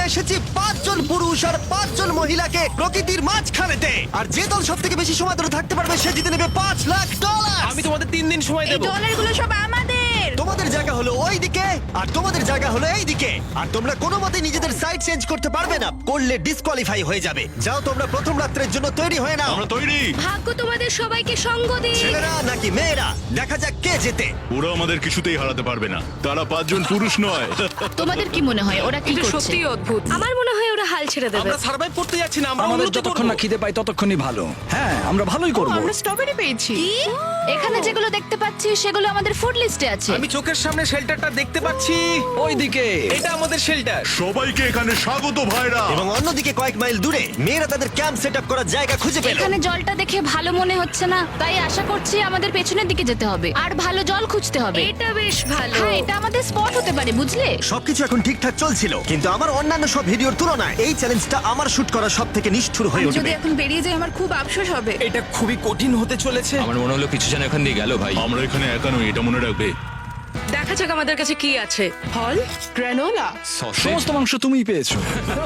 এসেছি 5 জন পুরুষ আর 5 জন মহিলাকে প্রকৃতির মাঝখানেতে, আর যে দল সব থেকে বেশি সময় ধরে থাকতে পারবে সে জিতে নেবে $5,00,000। আমি তোমাদের 3 দিন সময় এই দেবো। ডলারগুলো সব আমাদের। তোমাদের জায়গা হলো ওই দিকে আর তোমাদের জায়গা হলো এই দিকে, আর তোমরা কোনো মতে নিজেদের সাইড চেঞ্জ করতে পারবে না, করলে ডিসকোয়ালিফাই হয়ে যাবে। যাও তোমরা প্রথম রাত্রের জন্য তৈরি হয়ে নাও। আমরা তৈরি। ভাগ্য তোমাদের সবাইকে সঙ্গ দিক। ছেলেরা নাকি মেয়েরা, দেখা যাক কে জেতে। ওরা আমাদের কিছুতেই হারাতে পারবে না, তারা 5 জন পুরুষ নয়। তোমাদের কি মনে হয় ওরা কি এটা করছে? সত্যিই অদ্ভুত। আমার মনে হয় ওরা হাল ছেড়ে দেবে। আমরা সার্ভাইভ করতে যাচ্ছি না, আমরা আমাদের উন্নতি যতক্ষণ না করব। খিদে পাই ততক্ষণই ভালো। হ্যাঁ, আমরা ভালোই করব। আমরা স্ট্রবেরি পেয়েছি। কি? এখানে যেগুলো দেখতে পাচ্ছি সেগুলো আমাদের ফুড লিস্টে আছে। আমি চোখের সামনে শেল্টারটা দেখতে পাচ্ছি। ওইদিকে এটা আমাদের শেল্টার। সবাইকে এখানে স্বাগত ভাইরা। এবং অন্যদিকে কয়েক মাইল দূরে মেয়েরা তাদের ক্যাম্প সেট আপ করার জায়গা খুঁজে পেল। এখানে জলটা দেখে ভালো মনে হচ্ছে না, তাই আশা করছি আমাদের পেছনের দিকে যেতে হবে আর ভালো জল খুঁজতে হবে। এটা বেশ ভালো। হ্যাঁ, এটা আমাদের স্পট হতে পারে, বুঝলে? সবকিছু এখন ঠিকঠাক চলছিল, কিন্তু আমার অন্যান্য সব ভিডিওর তুলনায় এই চ্যালেঞ্জটা আমার শুট করা সব থেকে নিষ্ঠুর হয়ে যদি উঠবে। এখন বেরিয়ে যাই আমার খুব আফসোস হবে। এটা খুবই কঠিন হতে চলেছে। আমার মনে হলো কিছু যেন এখান দিয়ে গেল ভাই। আমরা এখানে একা নই, এটা মনে রাখবে। দেখা যাক আমাদের কাছে কি আছে। ফল, গ্রানোলা। সমস্ত মাংস তুমিই পেয়েছো।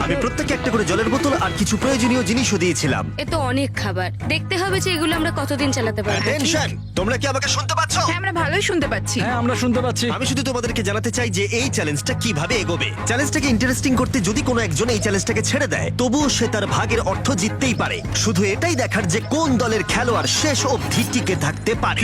আমি প্রত্যেককে একটা করে জলের বোতল আর কিছু প্রয়োজনীয় জিনিসও দিয়েছিলাম। এ তো অনেক খাবার। দেখতে হবে যে এগুলো আমরা কতদিন চালাতে পারবো। টেনশন, তোমরা কি আমাকে শুনতে পাচ্ছ? হ্যাঁ, আমরা ভালোই শুনতে পাচ্ছি। হ্যাঁ, আমরা শুনতে পাচ্ছি। আমি শুধু তোমাদেরকে জানাতে চাই যে এই চ্যালেঞ্জটা কিভাবে এগোবে। চ্যালেঞ্জটাকে ইন্টারেস্টিং করতে যদি কোনো একজন এই চ্যালেঞ্জটাকে ছেড়ে দেয়, তবুও সে তার ভাগের অর্থ জিততেই পারে। শুধু এটাই দেখার যে কোন দলের খেলোয়াড় শেষ অবধি টিকে থাকতে পারে।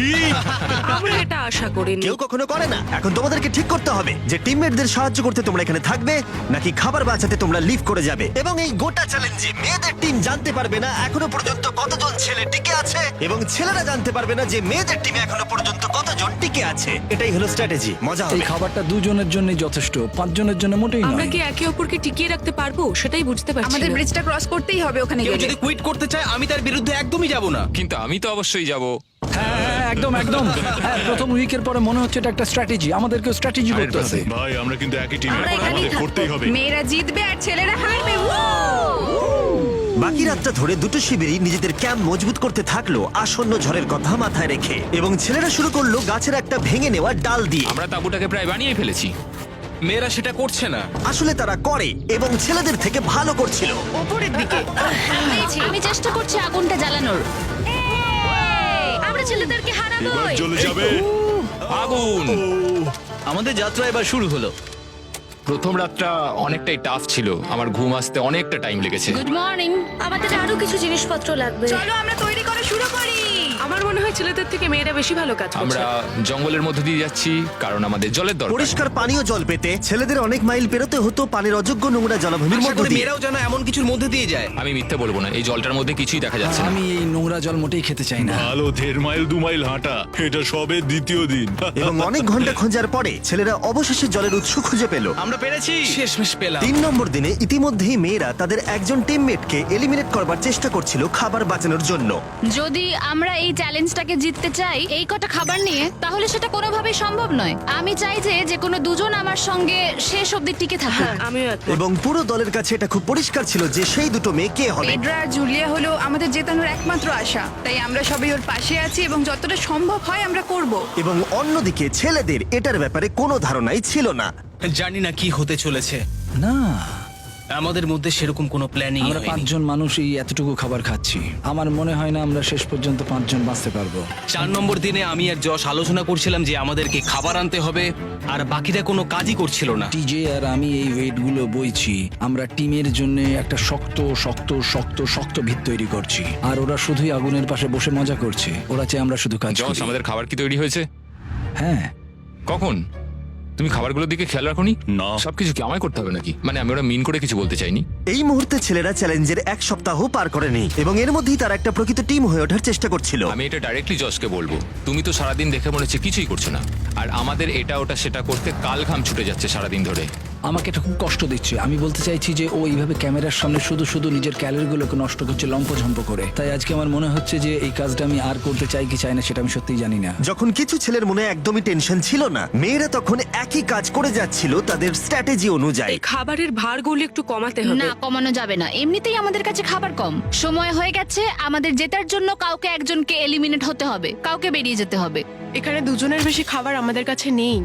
আমরা এটা আশা করিনি। কেউ কখনো করে না। এখন তোমাদেরকে ঠিক করতে হবে যে টিমমেটদের সাহায্য করতে তোমরা এখানে থাকবে নাকি খাবার বাঁচাতে তোমরা লিভ করে যাবে। এবং এই গোটা চ্যালেঞ্জে মেয়েদের টিম জানতে পারবে না এখনো পর্যন্ত কতজন ছেলে টিকে আছে, এবং ছেলেরা জানতে পারবে না যে মেয়েদের টিমে এখনো পর্যন্ত কতজন টিকে আছে। এটাই হলো স্ট্র্যাটেজি। মজা এই হবে। খাবারটা 2 জনের জন্যই যথেষ্ট, 5 জনের জন্য মোটেই আমরা নয়। কি একে অপরকে টিকিয়ে রাখতে পারবো সেটাই বুঝতে পারছি আমাদের না। ব্রিজটা ক্রস করতেই হবে ওখানে কেউ গেলে। যদি কুইট করতে চায় আমি তার বিরুদ্ধে একদমই যাব না। কিন্তু আমি তো অবশ্যই যাব। হ্যাঁ, হ্যাঁ, একদম একদম। হ্যাঁ, প্রথম উইকের পরে মনে হচ্ছে এটা একটা স্ট্র্যাটেজি। আমাদেরকে স্ট্র্যাটেজি করতে হবে। ভাই আমরা কিন্তু একই টিমে, আমরা এখানেই আমাদের থাকবো। করতেই হবে। মেয়েরা জিতবে আর ছেলেরা হারবে। বাকি রাতটা ধরে দুটো শিবিরই নিজেদের ক্যাম্প মজবুত করতে থাকলো আসন্ন ঝড়ের কথা মাথায় রেখে, এবং ছেলেরা শুরু করলো গাছের একটা ভেঙে নেওয়া ডাল দিয়ে। আমরা তাঁবুটাকে প্রায় বানিয়ে ফেলেছি। মেয়েরা সেটা করছে না। আসলে তারা করে এবং ছেলেদের থেকে ভালো করছিল। ওপরের দিকে। আমি চেষ্টা করছি আগুনটা জ্বালানোর। আমরা ছেলেদেরকে এবার হারাবোই। চলে যাবে। আগুন! আমাদের যাত্রা এবার শুরু হলো। প্রথম রাতটা অনেকটাই টাফ ছিল, আমার ঘুম আসতে অনেকটা টাইম লেগেছে। Good morning. আমাদের আরো কিছু জিনিসপত্র লাগবে। চলো আমরা তৈরি করা শুরু করি। আমার মনে হয় ছেলেদের থেকে মেয়েরা বেশি ভালো কাজ করছে। আমরা জঙ্গলের মধ্যে দিয়ে যাচ্ছি কারণ আমাদের জলের দরকার। পরিষ্কার পানীয় জল পেতে ছেলেদের অনেক মাইল পেরোতে হতো পানির অযোগ্য নোংরা জলাভূমির আশা মধ্য করি দিয়ে। মেয়েরাও যেন এমন কিছুর মধ্যে দিয়ে যায়। আমি মিথ্যে বলবো না, এই জলটার মধ্যে কিছুই দেখা যাচ্ছে না। আমি এই নোংরা জল মোটেই খেতে চাই না। ভালো 1.5 মাইল 2 মাইল হাঁটা, এটা সবে দ্বিতীয় দিন। এবং অনেক ঘন্টা খোঁজার পরে ছেলেরা অবশেষে জলের উৎস খুঁজে পেল। আমরা পেরেছি, শেষমেশ পেলাম। 3 নম্বর দিনে ইতিমধ্যেই মেয়েরা তাদের একজন টিমমেটকে এলিমিনেট করবার চেষ্টা করছিল খাবার বাঁচানোর জন্য। যদি আমরা এই চ্যালেঞ্জটাকে জিততে চাই এই কটা খাবার নিয়ে, তাহলে সেটা কোনোভাবেই সম্ভব নয়। আমি চাই যে কোনো দুজন আমার সঙ্গে শেষ অবধি টিকে থাকুক। হ্যাঁ, আমিও একমত। এবং পুরো দলের কাছে এটা খুব পরিষ্কার ছিল যে সেই দুটো মেয়ে কে হবে। পেড্রা আর জুলিয়া হলো আমাদের জেতানোর একমাত্র আশা, তাই আমরা সবাই ওর পাশে আছি এবং যতটা সম্ভব হয় আমরা করব। এবং অন্যদিকে ছেলেদের এটার ব্যাপারে কোনো ধারণাই ছিল না। জানি না কি হতে চলেছে। না, আমাদের মধ্যে সেরকম কোনো প্ল্যানিং আমরা 5 জন মানুষ এই এতটুকু খাবার খাচ্ছি। আমার মনে হয় না আমরা শেষ পর্যন্ত 5 জন বাঁচতে পারবো। 4 নম্বর দিনে আমি আর যশ আলোচনা করছিলাম যে আমাদেরকে খাবার আনতে হবে, আর বাকিরা কোনো কাজই করছিল না। টিজে আর আমি এই ওয়েটগুলো বইছি। আমরা টিমের জন্য একটা শক্ত শক্ত শক্ত শক্ত ভিত তৈরি করছি, আর ওরা শুধুই আগুনের পাশে বসে মজা করছে। ওরা চাই আমরা শুধু কাজ জস, করি। আমাদের খাবার কি তৈরি হয়েছে? হ্যাঁ, কখন? তুমি খাবারগুলোর দিকে খেয়াল রাখোনি? না। সবকিছু কি আমায় করতে হবে নাকি? মানে আমি ওরা মিন করে কিছু বলতে চাইনি। এই মুহূর্তে ছেলেরা চ্যালেঞ্জের 1 সপ্তাহ পার করেনি, এবং এর মধ্যেই তারা একটা প্রকৃত টিম হয়ে ওঠার চেষ্টা করছিল। আমি এটা ডাইরেক্টলি জসকে বলবো। তুমি তো সারাদিন দেখে মনে হচ্ছে কিছুই করছো না, আর আমাদের এটা ওটা সেটা করতে কাল ঘাম ছুটে যাচ্ছে সারাদিন ধরে। আমাকে এটা খুব কষ্ট দিচ্ছে। আমি বলতে চাইছি যে ও এইভাবে ক্যামেরার সামনে শুধু শুধু নিজের ক্যালোরিগুলোকে নষ্ট করছে লম্পঝম্প করে। তাই আজকে আমার মনে হচ্ছে যে এই কাজটা আমি আর করতে চাই কি চাই না সেটা আমি সত্যিই জানি না। যখন কিছু ছেলের মনে একদমই টেনশন ছিল না, মেয়েরা তখন একই কাজ করে যাচ্ছিল তাদের স্ট্র্যাটেজি অনুযায়ী। এই খাবারের ভারগুলো একটু কমাতে হবে। না, কমানো যাবে না। এমনিতেই আমাদের কাছে খাবার কম। সময় হয়ে গেছে আমাদের জেতার জন্য কাউকে একজনকে এলিমিনেট হতে হবে, কাউকে বেরিয়ে যেতে হবে। এখানে দুজনের বেশি খাবার আমাদের কাছে নেই।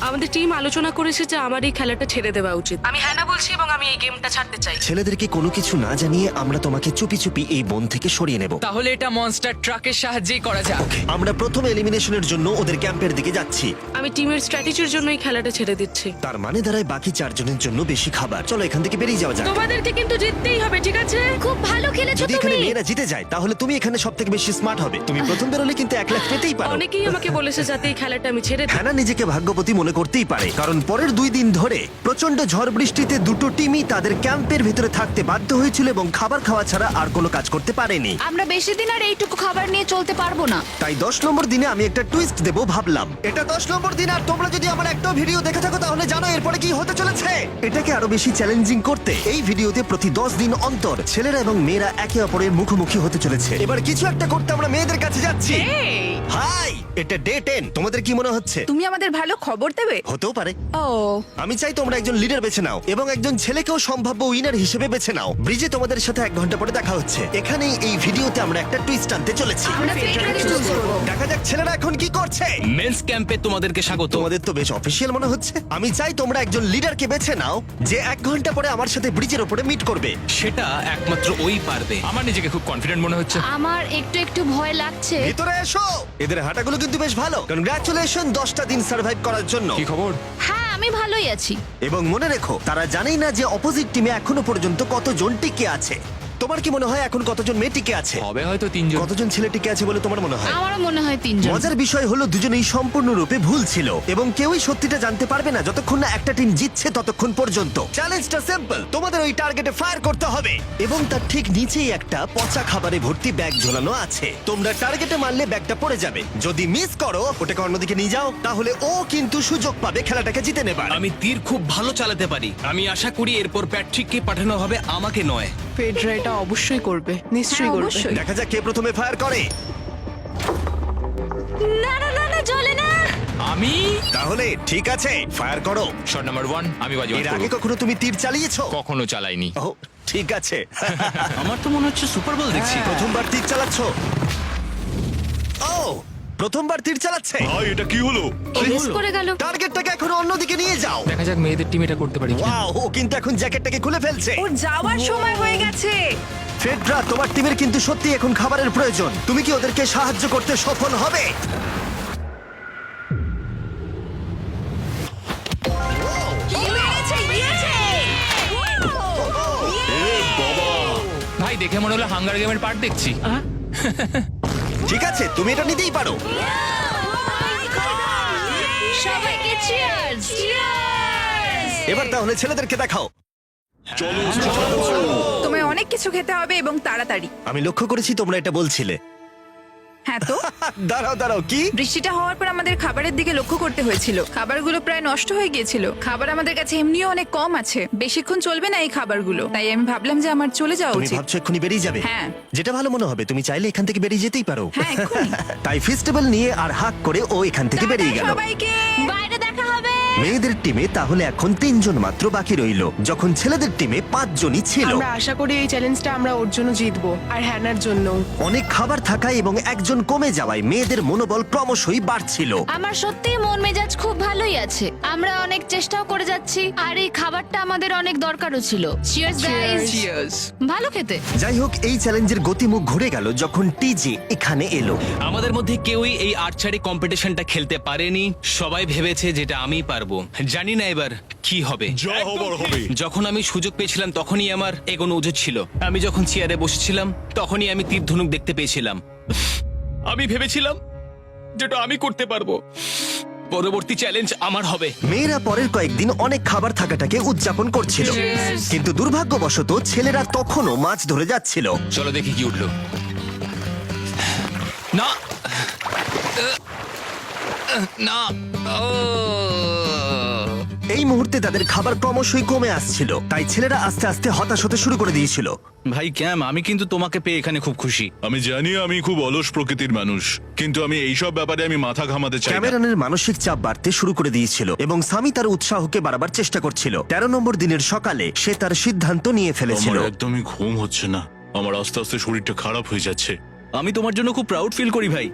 আমাদের টিম আলোচনা করেছে যে আমার এই খেলাটা ছেড়ে দেওয়া উচিত। আমি হ্যাঁ বলছি এবং আমি এই গেমটা ছাড়তে চাই। ছেলেদেরকে কোনো কিছু না জানিয়ে আমরা তোমাকে চুপি চুপি এই বন থেকে সরিয়ে নেব। তাহলে এটা মনস্টার ট্রাকের সাহায্যেই করা যাক। আমরা প্রথম এলিমিনেশনের জন্য ওদের ক্যাম্পের দিকে যাচ্ছি। আমি টিমের স্ট্র্যাটেজির জন্য এই খেলাটা ছেড়ে দিচ্ছি। তার মানে দাঁড়ায় বাকি 4 জনের জন্য বেশি খাবার। চলো এখান থেকে বেরিয়ে যাওয়া যাক। তোমাদেরকে কিন্তু জিততেই হবে, ঠিক আছে? খুব ভালো খেলেছো যদি এখানে তুমি। মেয়েরা জিতে যায় তাহলে তুমি এখানে সব থেকে বেশি স্মার্ট হবে। তুমি প্রথম বেরোলে কিন্তু 1 লাখ পেতেই পারো। অনেকেই আমাকে বলেছে যাতে এই খেলাটা আমি ছেড়ে দিই। হ্যানা নিজেকে ভাগ্যবতী মনে করতেই পারে, কারণ পরের 2 দিন ধরে প্রচন্ড ঝড় বৃষ্টিতে দুটো টিমই তাদের ক্যাম্পের ভিতরে থাকতে বাধ্য হয়েছিল এবং খাবার খাওয়া ছাড়া আর কোনো কাজ করতে পারেনি। আমরা বেশি দিন আর এইটুকু খাবার নিয়ে চলতে পারবো না। তাই 10 নম্বর দিনে আমি একটা টুইস্ট দেব ভাবলাম। এটা 10 নম্বর দিন আর তোমরা যদি আমার একটা ভিডিও দেখে থাকো তাহলে জানো এরপরে কি হতে চলেছে। এটাকে আরো বেশি চ্যালেঞ্জিং করতে এই ভিডিওতে প্রতি 10 দিন অন্তর ছেলেরা এবং মেয়েরা একে অপরের মুখোমুখি হতে চলেছে। এবার কিছু একটা করতে আমরা মেয়েদের কাছে যাচ্ছি। হাই, এটা ডে 10। তোমাদের কি মনে হচ্ছে? তুমি আমাদের ভালো খবর দেবে? হতেও পারে। ও, আমি চাই তোমরা একজন লিডার বেছে নাও এবং একজন ছেলেকেও সম্ভাব্য উইনার হিসেবে বেছে নাও। ব্রিজে তোমাদের সাথে 1 ঘন্টা পরে দেখা হচ্ছে। এখানেই এই ভিডিওতে আমরা একটা টুইস্ট আনতে চলেছি। আমরা ফেডরারকে চুজ করব। দেখা যাক ছেলেরা এখন কি করছে। মেন্স ক্যাম্পে তোমাদেরকে স্বাগত। তোমাদের তো বেশ অফিসিয়াল মনে হচ্ছে। আমি চাই তোমরা একজন লিডারকে বেছে নাও যে 1 ঘন্টা পরে আমার সাথে ব্রিজের উপরে মিট করবে। সেটা একমাত্র ওই পারবে। আমার নিজেকে খুব কনফিডেন্ট মনে হচ্ছে। আমার একটু একটু ভয় লাগছে। ভিতরে এসো। এদের হাঁটাগুলো কিন্তু বেশ ভালো। কনগ্রাচুলেশন 10টা দিন সার্ভাইভ করার জন্য। কি খবর? হ্যাঁ, আমি ভালোই আছি। এবং মনে রেখো তারা জানেই না যে অপোজিট টিমে এখনো পর্যন্ত কতজন টিকে আছে। তোমার কি মনে হয় এখন কতজন মেয়ে টিকে আছে? হবে হয়তো 3 জন। কতজন ছেলে টিকে আছে বলে তোমার মনে হয়? আমারও মনে হয় 3 জন। মজার বিষয় হলো দুজনেই সম্পূর্ণরূপে ভুল ছিল এবং কেউই সত্যিটা জানতে পারবে না যতক্ষণ না একটা টিম জিতছে ততক্ষণ পর্যন্ত। চ্যালেঞ্জটা সিম্পল, তোমাদের ওই টার্গেটে ফায়ার করতে হবে এবং তার ঠিক নিচেই একটা পচা খাবারে ভর্তি ব্যাগ ঝোলানো আছে। তোমরা টার্গেটে মারলে ব্যাগটা পড়ে যাবে। যদি মিস করো ওটাকে অন্যদিকে নিয়ে যাও তাহলে ও কিন্তু সুযোগ পাবে খেলাটাকে জিতে নেবার। আমি তীর খুব ভালো চালাতে পারি। আমি আশা করি এরপর প্যাট্রিককে পাঠানো হবে, আমাকে নয়। ফেডরা এটা অবশ্যই করবে, নিশ্চয়ই হ্যাঁ, করবে। অবশ্যই। দেখা যাক কে প্রথমে ফায়ার করে। না না না না, চলে না। আমি তাহলে ঠিক আছে, ফায়ার করো। শট নাম্বার 1 আমি বাজি এর করব। আগে কখনো তুমি তীর চালিয়েছো? কখনো চালাইনি। ও ঠিক আছে। আমার তো মনে হচ্ছে সুপার বল দেখছি। প্রথমবার তীর চালাচ্ছো? ও প্রথমবার তীর চালাচ্ছে। ভাই এটা কি হলো? মিস করে গেল। টার্গেটটাকে এখন অন্যদিকে নিয়ে যাও। দেখা যাক মেয়েদের টিম এটা করতে পারি কি। ওয়াও, ও কিন্তু এখন জ্যাকেটটাকে খুলে ফেলছে। ওর যাওয়ার সময় হয়ে গেছে। ফেডরা, তোমার টিমের কিন্তু সত্যি এখন খাবারের প্রয়োজন। তুমি কি ওদেরকে সাহায্য করতে সফল হবে? ভাই দেখে মনে হলো হাঙ্গার গেমের পার্ট দেখছি। ঠিক আছে, তুমি এটা নিতেই পারো। সবাইকে চিয়ার্স। এবার তাহলে ছেলেদেরকে দেখাও। তোমায় অনেক কিছু খেতে হবে এবং তাড়াতাড়ি। আমি লক্ষ্য করেছি তোমরা এটা বলছিলে। হ্যাঁ তো, দাঁড়াও দাঁড়াও, কি? বৃষ্টিটা হওয়ার পর আমাদের খাবারের দিকে লক্ষ্য করতে হয়েছিল। খাবারগুলো প্রায় নষ্ট হয়ে গিয়েছিল। খাবার আমাদের কাছে এমনিও অনেক কম আছে, বেশিক্ষণ চলবে না এই খাবারগুলো। তাই আমি ভাবলাম যে আমার চলে যাওয়া তুমি উচিত। ভাবছো এক্ষুনি বেরিয়ে যাবে? হ্যাঁ। যেটা ভালো মনে হবে। তুমি চাইলে এখান থেকে বেরিয়ে যেতেই পারো। হ্যাঁ, এক্ষুনি। তাই ফেস্টিভ্যাল নিয়ে আর হাক করে ও এখান থেকে বেরিয়ে গেল। সবাইকে বাইরে দেখা হবে। মেয়েদের টিমে তাহলে এখন 3 জন মাত্র বাকি রইল, যখন ছেলেদের টিমে 5 জনই ছিল। আমরা আশা করি এই চ্যালেঞ্জটা আমরা ওর জন্য জিতবো আর হ্যানার জন্য। অনেক খাবার থাকায় এবং একজন কমে যাওয়ায় মেয়েদের মনোবল ক্রমশই বাড়ছিল। আমার সত্যিই মন মেজাজ খুব ভালোই আছে। আমরা অনেক চেষ্টাও করে যাচ্ছি আর এই খাবারটা আমাদের অনেক দরকারও ছিল। Cheers guys. চিয়ার্স। ভালো খেতে। যাই হোক, এই চ্যালেঞ্জের গতিমুখ ঘুরে গেল যখন টিজি এখানে এলো। আমাদের মধ্যে কেউই এই আর্চারি কম্পিটিশনটা খেলতে পারেনি। সবাই ভেবেছে যেটা আমি পারবো। জানি না এবার কি হবে। যা হবার হবে। যখন আমি সুযোগ পেয়েছিলাম তখনই আমার এগোনো উচিত ছিল। আমি যখন চেয়ারে বসেছিলাম তখনই আমি তীর ধনুক দেখতে পেয়েছিলাম। আমি ভেবেছিলাম যেটা আমি করতে পারবো। পরবর্তী চ্যালেঞ্জ আমার হবে। মেয়েরা পরের কয়েকদিন অনেক খাবার থাকাটাকে উদযাপন করছিল, কিন্তু দুর্ভাগ্যবশত ছেলেরা তখনও মাছ ধরে যাচ্ছিল। চলো দেখি কি উঠলো। না না ও এই মুহূর্তে তাদের খাবার ক্রমশই কমে আসছিল, তাই ছেলেরা আস্তে আস্তে হতাশ হতে শুরু করে দিয়েছিল। ভাই ক্যাম, আমি কিন্তু তোমাকে পেয়ে এখানে খুব খুশি। আমি জানি আমি খুব অলস প্রকৃতির মানুষ, কিন্তু আমি এইসব ব্যাপারে আমি মাথা ঘামাতে চাই না। ক্যামেরনের মানসিক চাপ বাড়তে শুরু করে দিয়েছিল এবং সামি তার উৎসাহকে বাড়াবার চেষ্টা করছিল। 13 নম্বর দিনের সকালে সে তার সিদ্ধান্ত নিয়ে ফেলেছিল। আমার একদমই ঘুম হচ্ছে না। আমার আস্তে আস্তে শরীরটা খারাপ হয়ে যাচ্ছে। আমি তোমার জন্য খুব প্রাউড ফিল করি ভাই।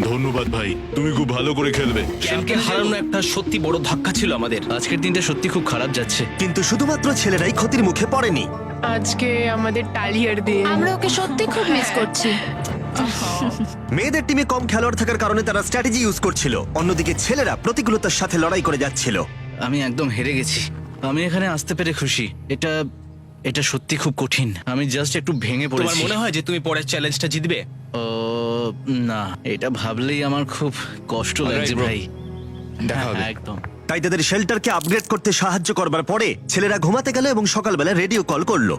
ধন্যবাদ ভাই, তুমি খুব ভালো করে খেলবে। ক্যাম্পকে হারানো একটা সত্যি বড় ধাক্কা ছিল আমাদের। আজকের দিনটা সত্যি খুব খারাপ যাচ্ছে। কিন্তু শুধুমাত্র ছেলেরাই ক্ষতির মুখে পড়েনি। আজকে আমাদের টালিয়ার দিন। আমরা ওকে সত্যি খুব মিস করছি। মেয়েদের টিমে কম খেলোয়াড় থাকার কারণে তারা স্ট্র্যাটেজি ইউজ করছিল, অন্যদিকে ছেলেরা প্রতিকূলতার সাথে লড়াই করে যাচ্ছিল। আমি একদম হেরে গেছি। আমি এখানে আসতে পেরে খুশি। এটা সত্যি খুব কঠিন। আমি জাস্ট একটু ভেঙে তোমার পড়েছি। মনে হয় যে তুমি পরের চ্যালেঞ্জটা জিতবে? ও না, এটা ভাবলেই আমার খুব কষ্ট লাগছে bro. ভাই। দেখা হবে। হ্যাঁ, একদম। তাই তাদের শেল্টারকে আপগ্রেড করতে সাহায্য করবার পরে ছেলেরা ঘুমাতে গেল এবং সকালবেলা রেডিও কল করলো।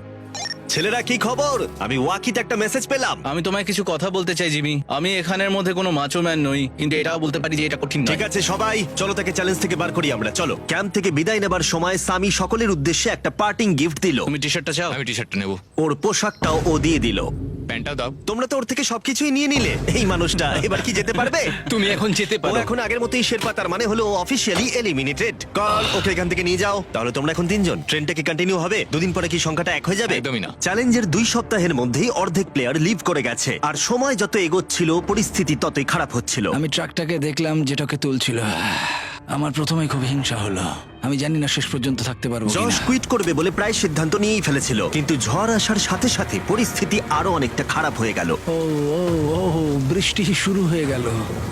ছেলেরা, কি খবর? আমি ওয়াকিতে একটা মেসেজ পেলাম। আমি তোমায় কিছু কথা বলতে চাই জিমি। আমি এখানের মধ্যে কোনো মাচো ম্যান নই, কিন্তু এটাও বলতে পারি যে এটা কঠিন নয়। ঠিক আছে সবাই, চলো তাকে চ্যালেঞ্জ থেকে বার করি আমরা। চলো। ক্যাম্প থেকে বিদায় নেবার সময় সামি সকলের উদ্দেশ্যে একটা পার্টিং গিফট দিল। তুমি টি শার্টটা চাও? আমি টি শার্টটা নেবো, ওর পোশাকটাও ও দিয়ে দিল। প্যান্টটাও দাও। তোমরা তো ওর থেকে সবকিছুই নিয়ে নিলে। এই মানুষটা এবার কি যেতে পারবে? তুমি এখন যেতে ও পারো। এখন আগের মতোই শেরপা, তার মানে হলো অফিসিয়ালি এলিমিনেটেড। কল ওকে এখান থেকে নিয়ে যাও। তাহলে তোমরা এখন 3 জন। ট্রেনটা কি কন্টিনিউ হবে? দুদিন পরে কি সংখ্যাটা 1 হয়ে যাবে? একদমই না। চ্যালেঞ্জের 2 সপ্তাহের মধ্যেই অর্ধেক প্লেয়ার লিভ করে গেছে, আর সময় যত এগোচ্ছিল পরিস্থিতি ততই খারাপ হচ্ছিল। আমি ট্রাকটাকে দেখলাম যেটাকে তুলছিল। আমার প্রথমে খুব হিংসা হলো। আমি জানি না শেষ পর্যন্ত থাকতে পারবো জশ কিনা। কুইট করবে বলে প্রায় সিদ্ধান্ত নিয়েই ফেলেছিল, কিন্তু ঝড় আসার সাথে সাথে পরিস্থিতি আরো অনেকটা খারাপ হয়ে গেল। ও ও ও বৃষ্টি শুরু হয়ে গেল।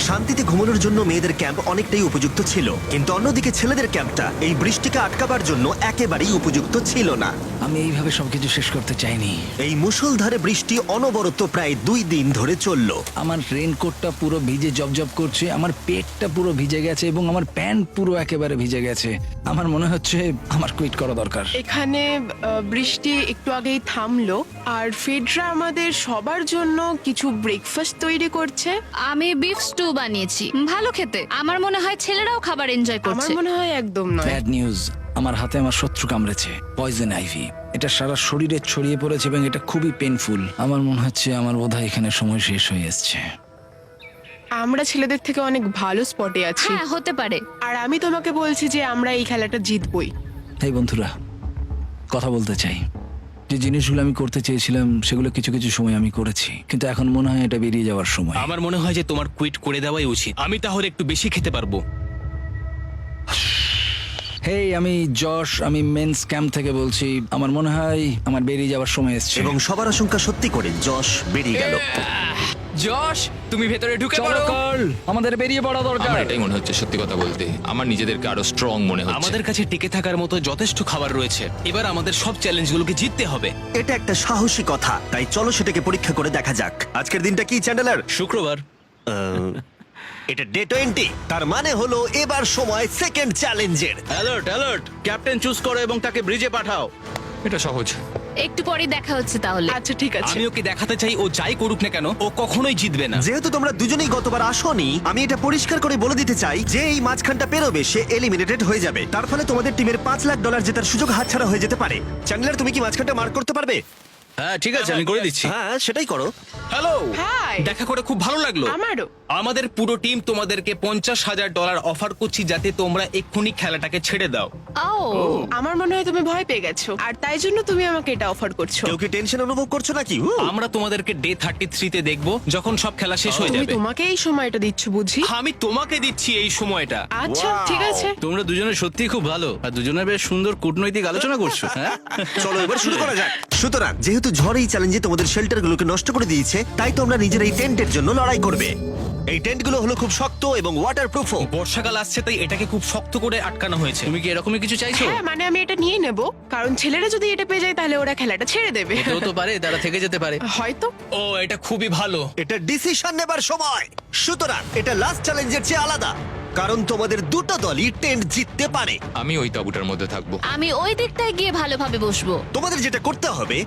শান্তিতে ঘুমানোর জন্য মেয়েদের ক্যাম্প অনেকটাই উপযুক্ত ছিল, কিন্তু অন্যদিকে ছেলেদের ক্যাম্পটা এই বৃষ্টিকে আটকাবার জন্য একেবারেই উপযুক্ত ছিল না। আমি এইভাবে সবকিছু শেষ করতে চাইনি। এই মুষলধারে বৃষ্টি অনবরত প্রায় 2 দিন ধরে চললো। আমার রেনকোটটা পুরো ভিজে জবজব করছে, আমার পেটটা পুরো ভিজে গেছে এবং আমার প্যান্ট পুরো একেবারে ভিজে গেছে। আমার মনে হচ্ছে আমার কুইট করা দরকার। এখানে বৃষ্টি একটু আগেই থামলো, আর ফেডরা আমাদের সবার জন্য কিছু ব্রেকফাস্ট তৈরি করছে। আমি বিফ স্টু বানিয়েছি, ভালো খেতে। আমার মনে হয় ছেলেরাও খাবার এনজয় আমার করছে। মনে হয় একদম নয়। ব্যাড নিউজ, আমার হাতে আমার শত্রু কামড়েছে, পয়জন আইভি। এটা সারা শরীরে ছড়িয়ে পড়েছে এবং এটা খুবই পেইনফুল। আমার মনে হচ্ছে আমার বোধহয় এখানে সময় শেষ হয়ে এসেছে। আমরা ছেলেদের থেকে অনেক ভালো স্পটে আছি, হ্যাঁ, হতে পারে। আর আমি তোমাকে বলছি যে আমরা এই খেলাটা জিতবই। এই বন্ধুরা, কথা বলতে চাই। যে জিনিসগুলো আমি করতে চেয়েছিলাম সেগুলো কিছু কিছু সময় আমি করেছি, কিন্তু এখন মনে হয় এটা বেরিয়ে যাওয়ার সময়। আমার মনে হয় যে তোমার কুইট করে দেওয়াই উচিত। আমি তাহলে একটু বেশি খেতে পারবো। হেই, আমি যশ, আমি মেন্স ক্যাম্প থেকে বলছি। আমার মনে হয় আমার বেরিয়ে যাওয়ার সময় এসেছে। এবং সবার আশঙ্কা সত্যি করে যশ বেরিয়ে গেল। যশ, তুমি ভেতরে ঢুকে চলো পড়ো। কার্ল, আমাদের বেরিয়ে পড়া দরকার। আমার এটাই মনে হচ্ছে, সত্যি কথা বলতে আমার নিজেদেরকে আরো স্ট্রং মনে হচ্ছে। আমাদের কাছে টিকে থাকার মতো যথেষ্ট খাবার রয়েছে। এবার আমাদের সব চ্যালেঞ্জগুলোকে জিততে হবে। এটা একটা সাহসী কথা, তাই চলো সেটাকে পরীক্ষা করে দেখা যাক। আজকের দিনটা কি চ্যান্ডেলার? শুক্রবার। এটা ডে 20, তার মানে হলো এবার সময় সেকেন্ড চ্যালেঞ্জের। অ্যালার্ট অ্যালার্ট, ক্যাপ্টেন চুজ করো এবং তাকে ব্রিজে পাঠাও। এটা সহজ। একটু পরেই দেখা হচ্ছে তাহলে। আচ্ছা ঠিক আছে। আমি ওকে দেখাতে চাই ও যাই করুক না কেন ও কখনোই জিতবে না। যেহেতু তোমরা দুজনেই গতবার আসোনি, আমি এটা পরিষ্কার করে বলে দিতে চাই যে এই মাঝখানটা পেরোবে সে এলিমিনেটেড হয়ে যাবে। তার ফলে তোমাদের টিমের $5 লাখ জেতার সুযোগ হাতছাড়া হয়ে যেতে পারে। চ্যান্ডেলার, তুমি কি মাঝখানটা মার্ক করতে পারবে? হ্যাঁ ঠিক আছে, আমি করে দিচ্ছি। হ্যাঁ, সেটাই করো। Hello, hi. দেখা করে খুব ভালো লাগলো। আমারও। আমাদের পুরো টিম তোমাদেরকে $50,000 অফার করছি যাতে তোমরা এক্ষুনি খেলাটাকে ছেড়ে দাও। ও, আমার মনে হয় তুমি ভয় পেয়ে গেছো, আর তাই জন্য তুমি আমাকে এটা অফার করছো। কেউ কি টেনশন অনুভব করছো নাকি? আমরা তোমাদেরকে ডে 33 তে দেখবো যখন সব খেলা শেষ হয়ে তুমি যাবে। তোমাকে এই সময়টা দিচ্ছ বুঝি? আমি তোমাকে দিচ্ছি এই সময়টা। আচ্ছা ঠিক আছে। তোমরা দুজনে সত্যি খুব ভালো, আর দুজনে বেশ সুন্দর কূটনৈতিক আলোচনা করছো। হ্যাঁ, চলো এবার শুরু করা যাক। সুতরাং যেহেতু ঝড় এই চ্যালেঞ্জে তোমাদের শেল্টারগুলোকে নষ্ট করে দিয়েছে, তাই তোমরা নিজের এই টেন্টের জন্য লড়াই করবে। এই টেন্টগুলো হলো খুব শক্ত এবং ওয়াটারপ্রুফও। বর্ষাকাল আসছে তাই এটাকে খুব শক্ত করে আটকানো হয়েছে। তুমি কি এরকমই কিছু চাইছো? হ্যাঁ, মানে আমি এটা নিয়ে নেব, কারণ ছেলেরা যদি এটা পেয়ে যায় তাহলে ওরা খেলাটা ছেড়ে দেবে। হতেও তো পারে তারা থেকে যেতে পারে। হয়তো। ও, এটা খুবই ভালো। এটা ডিসিশন নেবার সময়। সুতরাং এটা লাস্ট চ্যালেঞ্জের চেয়ে আলাদা, কারণ তোমাদের দুটো দলই টেন্ট জিততে পারে। আমি ওই তাঁবুটার মধ্যে থাকবো। আমি ওই দিকটায় গিয়ে ভালোভাবে বসবো। তোমাদের যেটা করতে হবে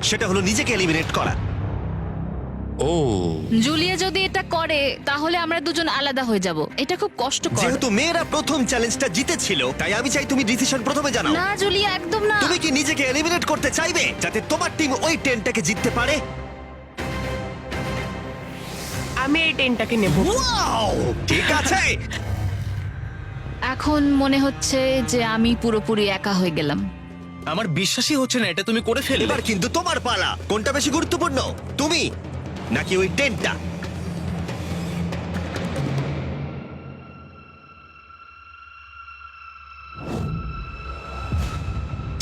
সেটা হলো নিজেকে এলিমিনেট করা। ও, জুলিয়া যদি এটা করে তাহলে আমরা দুজন আলাদা হয়ে যাব। এটা খুব কষ্টকর। যেহেতু মেয়েরা প্রথম চ্যালেঞ্জটা জিতেছিল, তাই আমি চাই তুমি ডিসিশন প্রথমে জানাও। না জুলিয়া, একদম না। তুমি কি নিজেকে এলিমিনেট করতে চাইবে যাতে তোমার টিম ওই টেন্টটাকে জিততে পারে? আমি এই টেনটাকে নেব। ওয়াও, ঠিক আছে। এখন মনে হচ্ছে যে আমি পুরোপুরি একা হয়ে গেলাম। আমার বিশ্বাসই হচ্ছে না এটা তুমি করে ফেললে। এবার কিন্তু তোমার পালা। কোনটা বেশি গুরুত্বপূর্ণ, তুমি নাকি ওই টেন্টটা?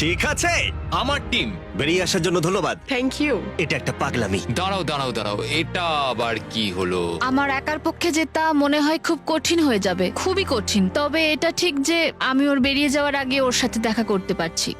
ঠিক আছে, আমার টিম। বেরিয়ে আসার জন্য ধন্যবাদ। Thank you. এটা একটা পাগলামি। দাঁড়াও এটা আবার কি হলো? আমার একার পক্ষে জেতা মনে হয় খুব কঠিন হয়ে যাবে, খুবই কঠিন। তবে এটা ঠিক যে আমি ওর বেরিয়ে যাওয়ার আগে ওর সাথে দেখা করতে পারছি।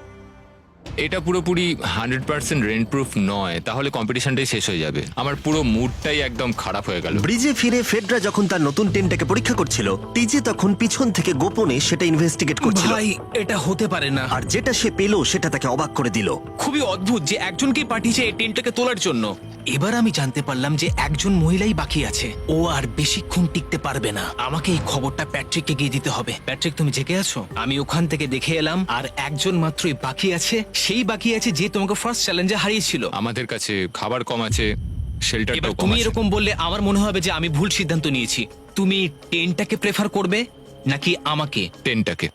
এটা পুরোপুরি 100% রেন্ট প্রুফ নয়, তাহলে কম্পিটিশনটাই শেষ হয়ে যাবে। আমার পুরো মুডটাই একদম খারাপ হয়ে গেল। ব্রিজে ফিরে ফেডরা যখন তার নতুন টেন্টটাকে পরীক্ষা করছিল, টিজে তখন পিছন থেকে গোপনে সেটা ইনভেস্টিগেট করছিল। ভাই এটা হতে পারে না। আর যেটা সে পেল সেটা তাকে অবাক করে দিল। খুবই অদ্ভুত যে একজনকেই পাঠিয়েছে এই টেন্টটাকে তোলার জন্য। এবার আমি জানতে পারলাম যে একজন মহিলাই বাকি আছে। ও আর বেশিক্ষণ টিকতে পারবে না। আমাকে এই খবরটা প্যাট্রিককে গিয়ে দিতে হবে। প্যাট্রিক, তুমি জেগে আছো? আমি ওখান থেকে দেখে এলাম আর একজন মাত্রই বাকি আছে। সেই বাকি আছে যে তোমাকে ফার্স্ট চ্যালেঞ্জে হারিয়েছিল। আমাদের কাছে খাবার কম আছে, এবার শেল্টারটাও কম তুমি আছে। এরকম বললে আমার মনে হবে যে আমি ভুল সিদ্ধান্ত নিয়েছি। তুমি টেন্টটাকে প্রেফার করবে নাকি আমাকে? টেনটাকে।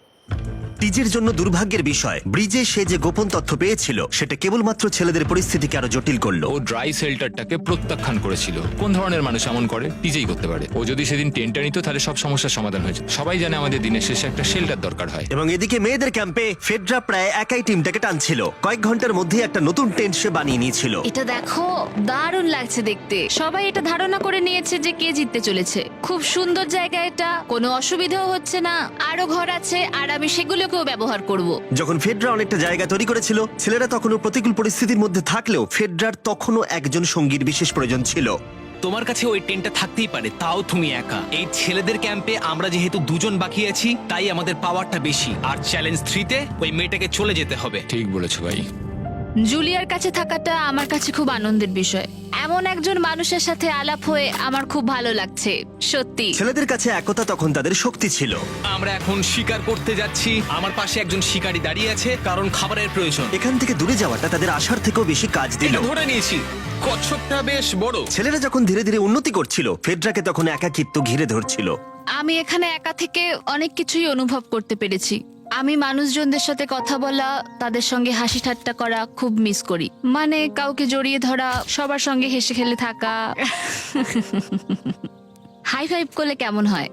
টিজের জন্য দুর্ভাগ্যের বিষয়, ব্রিজে সে যে গোপন তথ্য পেয়েছিল সেটা কেবলমাত্র ছেলেদের পরিস্থিতিকে আরো জটিল করলো। ও ড্রাই শেল্টারটাকে প্রত্যাখ্যান করেছিল। কোন ধরনের মানুষ এমন করে? টিজেই করতে পারে। ও যদি সেদিন টেন্টটা নিত তাহলে সব সমস্যার সমাধান হয়েছে। সবাই জানে আমাদের দিনের শেষে একটা শেল্টার দরকার হয়। এবং এদিকে মেয়েদের ক্যাম্পে ফেডরা প্রায় একাই টিমটাকে টানছিল। কয়েক ঘন্টার মধ্যে একটা নতুন টেন্ট সে বানিয়ে নিয়েছিল। এটা দেখো, দারুণ লাগছে দেখতে। সবাই এটা ধারণা করে নিয়েছে যে কে জিততে চলেছে। খুব সুন্দর জায়গা এটা, কোনো অসুবিধাও হচ্ছে না। আরো ঘর আছে আর আমি সেগুলোকেও ব্যবহার করব। যখন ফেডরা অনেকটা জায়গা তৈরি করেছিল, ছেলেরা তখনও প্রতিকূল পরিস্থিতির মধ্যে থাকলেও ফেডরার তখনও একজন সঙ্গীর বিশেষ প্রয়োজন ছিল। তোমার কাছে ওই টেন্টটা থাকতেই পারে, তাও তুমি একা। এই ছেলেদের ক্যাম্পে আমরা যেহেতু দুজন বাকি আছি, তাই আমাদের পাওয়ারটা বেশি। আর চ্যালেঞ্জ 3-তে ওই মেয়েটাকে চলে যেতে হবে। ঠিক বলেছো ভাই। জুলিয়ার কাছে থাকাটা আমার কাছে খুব আনন্দের বিষয়। এমন একজন মানুষের সাথে আলাপ হয়ে আমার খুব ভালো লাগছে, সত্যি। ছেলেদের কাছে একতা তখন তাদের শক্তি ছিল। আমরা এখন শিকার করতে যাচ্ছি। আমার পাশে একজন শিকারী দাঁড়িয়ে আছে, কারণ খাবারের প্রয়োজন। এখান থেকে দূরে যাওয়াটা তাদের আশার থেকেও বেশি কাজ দিল। এটা ধরে নিয়েছি। কচ্ছপটা বেশ বড়। ছেলেরা যখন ধীরে ধীরে উন্নতি করছিল, ফেডরাকে তখন একাকিত্ব ঘিরে ধরছিল। আমি এখানে একা থেকে অনেক কিছুই অনুভব করতে পেরেছি। আমি মানুষজনদের সাথে কথা বলা, তাদের সঙ্গে হাসি ঠাট্টা করা খুব মিস করি। মানে কাউকে জড়িয়ে ধরা, সবার সঙ্গে হেসে খেলে থাকা। হাই ফাইভ করলে কেমন হয়?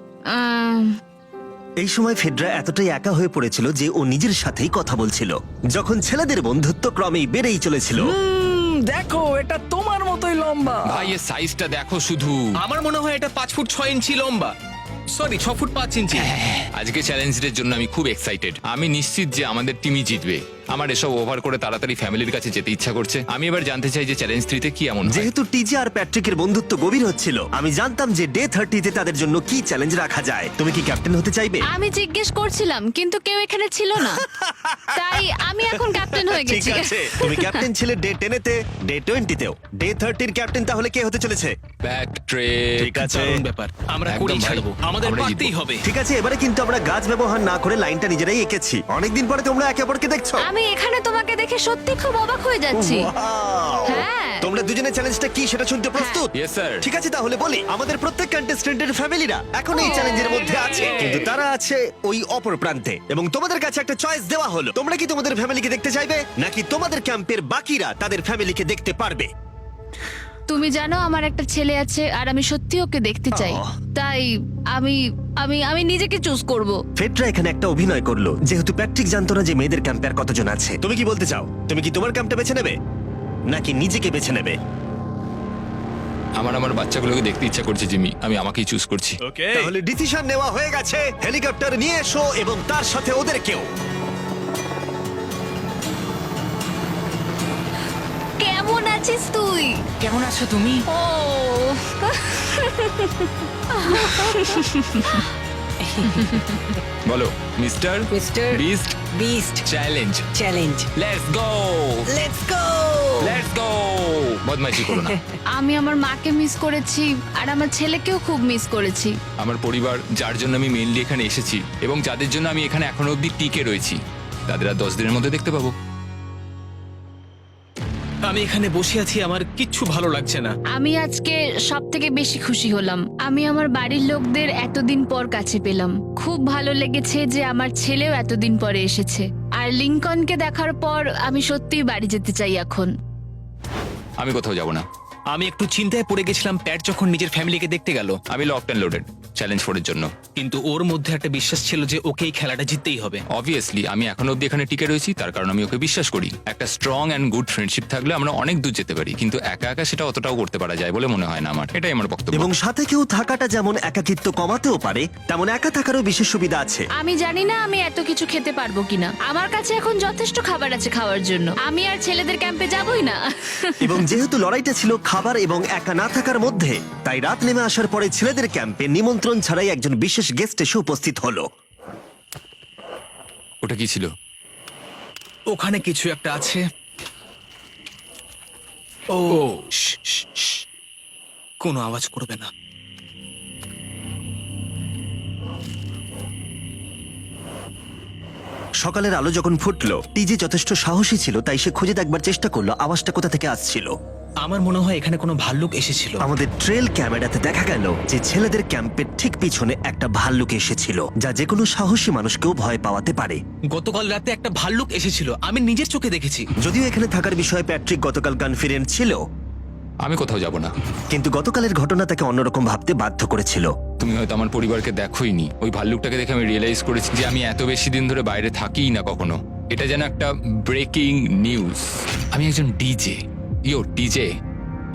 এই সময় ফেডরা এতটাই একা হয়ে পড়েছিল যে ও নিজের সাথেই কথা বলছিল। যখন ছেলেদের বন্ধুত্ব ক্রমেই বেড়েই চলেছিল। দেখো, এটা তোমার মতোই লম্বা। ভাই এর সাইজটা দেখো শুধু। আমার মনে হয় এটা 5 ফুট 6 ইঞ্চি লম্বা। সরি, 6 ফুট 5 ইঞ্চি। আজকে চ্যালেঞ্জের জন্য আমি খুব এক্সাইটেড। আমি নিশ্চিত যে আমাদের টিমই জিতবে। আমার এসব ওভার করে তাড়াতাড়ি ফ্যামিলির কাছে যেতে ইচ্ছা করছে। আমি এবার জানতে চাই যে চ্যালেঞ্জ 3-তে কি এমন হয়। যেহেতু টিজে আর প্যাট্রিকের বন্ধুত্ব গভীর হচ্ছিল, আমি জানতাম যে ডে 30-তে তাদের জন্য কি চ্যালেঞ্জ রাখা যায়। তুমি কি ক্যাপ্টেন হতে চাইবে? আমি জিজ্ঞেস করছিলাম, কিন্তু কেউ এখানে ছিল না, তাই আমি এখন ক্যাপ্টেন হয়ে ঠিক গেছি। আছে, তুমি ক্যাপ্টেন ছিলে ডে 10-তে, ডে 20-তেও। ডে 30-র ক্যাপ্টেন তাহলে কে হতে চলেছে? প্যাট্রিক। ঠিক আছে, দারুণ ব্যাপার। আমরা একদম করেই ভাই। ছাড়বো। আমাদের আমরাই পারতেই জিতবো। হবে। ঠিক আছে, এবারে কিন্তু আমরা গাছ ব্যবহার না করে লাইনটা নিজেরাই এঁকেছি। অনেকদিন পরে তোমরা একে অপরকে দেখছো। আমি এখানে তোমাকে দেখে সত্যি খুব অবাক হয়ে যাচ্ছি। Wow! হ্যাঁ। তোমরা দুজনের চ্যালেঞ্জটা কি সেটা শুনতে প্রস্তুত? Yes, sir. ঠিক আছে, তাহলে বলি, আমাদের প্রত্যেক কন্টেস্টেন্টের ফ্যামিলিরা এখন এই চ্যালেঞ্জের মধ্যে আছে, কিন্তু তারা আছে ওই অপর প্রান্তে। এবং তোমাদের কাছে একটা চয়েস দেওয়া হলো, তোমরা কি তোমাদের ফ্যামিলিকে দেখতে চাইবে নাকি তোমাদের ক্যাম্পের বাকিরা তাদের ফ্যামিলিকে দেখতে পারবে? তুমি জানো আমার একটা ছেলে আছে আর আমি সত্যি ওকে দেখতে চাই। আহ। তাই আমি আমি আমি নিজেকে চুজ করব। ফেডরা এখানে একটা অভিনয় করলো, যেহেতু প্যাট্রিক জানতো না যে মেয়েদের ক্যাম্পে আর কতজন আছে। তুমি কি বলতে চাও? তুমি কি তোমার ক্যাম্পটা বেছে নেবে নাকি নিজেকে বেছে নেবে? আমার বাচ্চাগুলোকে দেখতে ইচ্ছা করছে জিমি। আমি আমাকেই চুজ করছি। তাহলে ডিসিশন নেওয়া হয়ে গেছে। হেলিকপ্টার নিয়ে এসো এবং তার সাথে ওদেরকেও। কেমন আছিস তুই? কেমন আছো তুমি? ও বলো mister mister beast beast challenge. Challenge. Let's go, let's go. Let's go. বদমাইশি করো না। আমি আমার মাকে মিস করেছি আর আমার ছেলেকেও খুব মিস করেছি। আমার পরিবার, যার জন্য আমি মেইনলি এখানে এসেছি এবং যাদের জন্য আমি এখানে এখনো অবধি টিকে রয়েছি, তাদের আর 10 দিনের মধ্যে দেখতে পাবো। আমি এখানে বসে আছি, আমার কিচ্ছু ভালো লাগছে না। আমি আজকে সব থেকে বেশি খুশি হলাম। আমি আমার বাড়ির লোকদের এতদিন পর কাছে পেলাম। খুব ভালো লেগেছে যে আমার ছেলেও এতদিন পরে এসেছে। আর লিংকনকে দেখার পর আমি সত্যিই বাড়ি যেতে চাই এখন। আমি কোথাও যাব না। আমি একটু চিন্তায় পড়ে গেছিলাম প্যাট যখন নিজের ফ্যামিলিকে দেখতে গেল, আমি লকড অ্যান্ড লোডেড চ্যালেঞ্জ 4 এর জন্য। কিন্তু ওর মধ্যে একটা বিশ্বাস ছিল যে ওকে এই খেলাটা জিততেই হবে। অবভিয়াসলি আমি এখনো অব্দি এখানে টিকে রয়েছি, তার কারণ আমি ওকে বিশ্বাস করি। একটা স্ট্রং অ্যান্ড গুড ফ্রেন্ডশিপ থাকলে আমরা অনেক দূর যেতে পারি, কিন্তু একা একা সেটা অতটাও করতে পারা যায় বলে মনে হয় না আমার। এটাই আমার বক্তব্য। এবং সাথে কেউ থাকাটা যেমন একাকিত্ব কমাতেও পারে, তেমন একা থাকারও বিশেষ সুবিধা আছে। আমি জানি না আমি এত কিছু খেতে পারবো কিনা। আমার কাছে এখন যথেষ্ট খাবার আছে খাওয়ার জন্য। আমি আর ছেলেদের ক্যাম্পে যাবই না। এবং যেহেতু লড়াইটা ছিল খাবার এবং একা না থাকার মধ্যে, তাই রাত নেমে আসার পরে ছেলেদের ক্যাম্পে নিমন্ত্রণ ছাড়াই একজন বিশেষ গেস্ট এসে উপস্থিত হলো। ওটা কি ছিল? ওখানে কিছু একটা আছে। ও শ্, শ্, শ্। কোনো আওয়াজ করবে না। সকালের আলো যখন ফুটলো, টিজে যথেষ্ট সাহসী ছিল, তাই সে খুঁজে দেখবার চেষ্টা করলো আওয়াজটা কোথা থেকে আসছিল। আমার মনে হয় এখানে কোনো ভাল্লুক এসেছিল। আমাদের ট্রেল ক্যামেরাতে দেখা গেল যে ছেলেদের ক্যাম্পের ঠিক পিছনে একটা ভাল্লুক এসেছিল, যা যে কোনো সাহসী মানুষকেও ভয় পাওয়াতে পারে। গতকাল রাতে একটা ভাল্লুক এসেছিল, আমি নিজের চোখে দেখেছি। যদিও এখানে থাকার বিষয়ে প্যাট্রিক গতকাল কনফিডেন্ট ছিল, আমি কোথাও যাব না। কিন্তু গতকালের ঘটনা তাকে অন্যরকম ভাবতে বাধ্য করেছিল। তুমি হয়তো আমার পরিবারকে দেখোইনি। ওই ভাল্লুকটাকে দেখে আমি রিয়েলাইজ করেছি যে আমি এত বেশি দিন ধরে বাইরে থাকিই না কখনো। এটা যেন একটা ব্রেকিং নিউজ। আমি একজন ডিজে। ডিজে,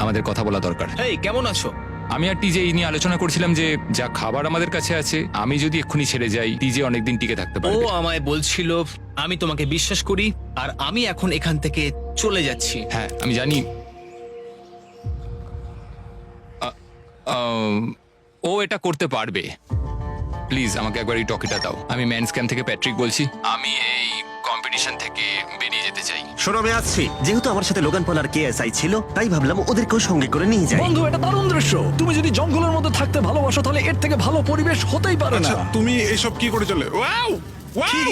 আমাদের কথা বলা দরকার। এই কেমন আছো? আমি আর টিজে এই নিয়ে আলোচনা করছিলাম যে যা খাবার আমাদের কাছে আছে, আমি যদি এক্ষুনি ছেড়ে যাই টিজে অনেকদিন টিকে থাকতে ও পারবে। আমায় বলছিল আমি তোমাকে বিশ্বাস করি আর আমি এখন এখান থেকে চলে যাচ্ছি। হ্যাঁ আমি জানি। ও এটা করতে পারবে। প্লিজ আমাকে একবার এই টকিটা দাও। আমি ম্যানস ক্যাম্প থেকে প্যাট্রিক বলছি। আমি এই কম্পিটিশন থেকে বেরিয়ে যেতে চাই। শোনো, আমি আসছি। যেহেতু আমার সাথে লোগান পল আর কেএসআই ছিল, তাই ভাবলাম ওদেরকেও সঙ্গে করে নিয়ে যাই। বন্ধু, এটা দারুণ দৃশ্য। তুমি যদি জঙ্গলের মধ্যে থাকতে ভালোবাসো তাহলে এর থেকে ভালো পরিবেশ হতেই পারে না। আচ্ছা তুমি এসব কি করে চলে? ওয়াও কি?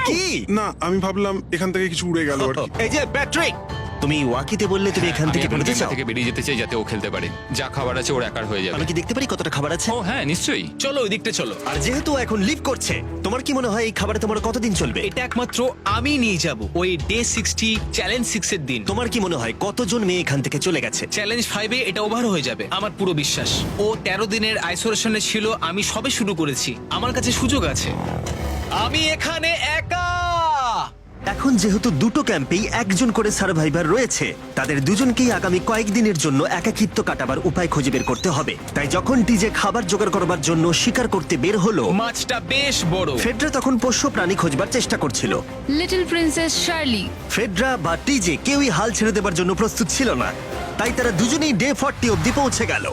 কি? না আমি ভাবলাম এখান থেকে কিছু উড়ে গেল আর কি। এই যে প্যাট্রিক, তুমি ওয়াকিতে বললে তুমি এখান আমি থেকে এখন বেরোতে গেমটা চাও। থেকে বেরিয়ে যেতে চাই যাতে ও খেলতে পারে। যা খাবার আছে ওর একার হয়ে যাবে। আমি কি দেখতে পারি কতটা খাবার আছে? ও হ্যাঁ নিশ্চয়ই। চলো ওই দিকটা চলো। আর যেহেতু ও এখন লিভ করছে, তোমার কি মনে হয় এই খাবারে তোমার কতদিন চলবে? এটা একমাত্র আমি নিয়ে যাব ওই ডে 60 চ্যালেঞ্জ 6 এর দিন। তোমার কি মনে হয় কতজন মেয়ে এখান থেকে চলে গেছে? চ্যালেঞ্জ 5 এ এটা ওভার হয়ে যাবে, আমার পুরো বিশ্বাস। ও 13 দিনের আইসোলেশনে ছিল, আমি সবে শুরু করেছি। আমার কাছে সুযোগ আছে। আমি এখানে একা। এখন যেহেতু দুটো ক্যাম্পেই একজন করে সার্ভাইভার রয়েছে, তাদের দুজনকেই আগামী কয়েকদিনের জন্য একাকিত্ব কাটাবার উপায় খুঁজে বের করতে হবে। তাই যখন টিজে খাবার জোগাড় করবার জন্য শিকার করতে বের হলো, মাছটা বেশ বড়। ফেডরা তখন পোষ্য প্রাণী খোঁজবার চেষ্টা করছিল। Little princess Shirley. ফেডরা বা টিজে কেউই হাল ছেড়ে দেবার জন্য প্রস্তুত ছিল না, তাই তারা দুজনেই ডে 40 অব্দি পৌঁছে গেল,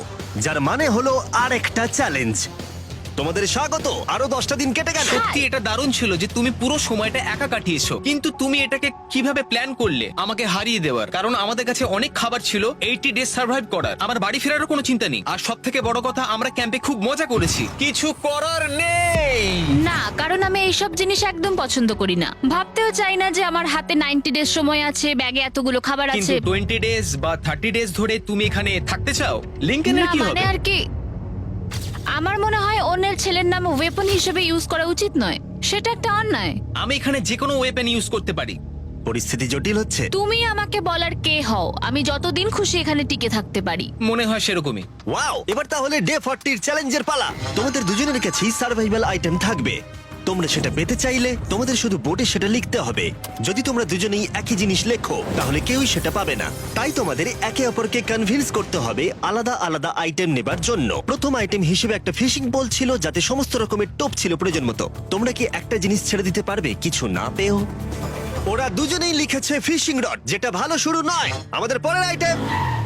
যার মানে হলো আরেকটা চ্যালেঞ্জ। তোমাদের স্বাগত। আরো 10টা দিন কেটে গেল। সত্যি এটা দারুণ ছিল যে তুমি পুরো সময়টা একা কাটিয়েছো, কিন্তু তুমি এটাকে কিভাবে প্ল্যান করলে আমাকে হারিয়ে দেওয়ার? কারণ আমাদের কাছে অনেক খাবার ছিল 80 ডেজ সার্ভাইভ করার। আমার বাড়ি ফেরারও কোনো চিন্তা নেই। আর সব থেকে বড় কথা, আমরা ক্যাম্পে খুব মজা করেছি। কিছু করার নেই। না, কারণ আমি এইসব জিনিস একদম পছন্দ করি না। ভাবতেও চাই না যে আমার হাতে 90 ডেজ সময় আছে, ব্যাগে এতগুলো খাবার কিন্তু আছে। 20 ডেজ বা 30 ডেজ ধরে তুমি এখানে থাকতে চাও? লিংকেনের না কি মানে হবে? আর কি, আমার মনে হয় অন্যের ছেলের নাম ওয়েপন হিসেবে ইউজ করা উচিত নয়। সেটা একটা অন্যায়। আমি এখানে যে কোনো ওয়েপেন ইউজ করতে পারি। পরিস্থিতি জটিল হচ্ছে। তুমি আমাকে বলার কে হও? আমি যতদিন খুশি এখানে টিকে থাকতে পারি। মনে হয় সেরকমই। ওয়াও, এবার তাহলে ডে 40 চ্যালেঞ্জের পালা। তোমাদের দুজনের কাছেই সার্ভাইভাল আইটেম থাকবে। তোমরা সেটা পেতে চাইলে তোমাদের শুধু বোর্ডে সেটা লিখতে হবে। যদি তোমরা দুজনেই একই জিনিস লেখো, তাহলে কেউই সেটা পাবে না। তাই তোমাদের একে অপরকে কনভিন্স করতে হবে আলাদা আলাদা আইটেম নেবার জন্য। প্রথম আইটেম হিসেবে একটা ফিশিং বল ছিল, যাতে সমস্ত রকমের টোপ ছিল প্রয়োজন মতো। তোমরা কি একটা জিনিস ছেড়ে দিতে পারবে কিছু না পেও? ওরা দুজনেই লিখেছে ফিশিং রড, যেটা ভালো শুরু নয়। আমাদের পরের আইটেম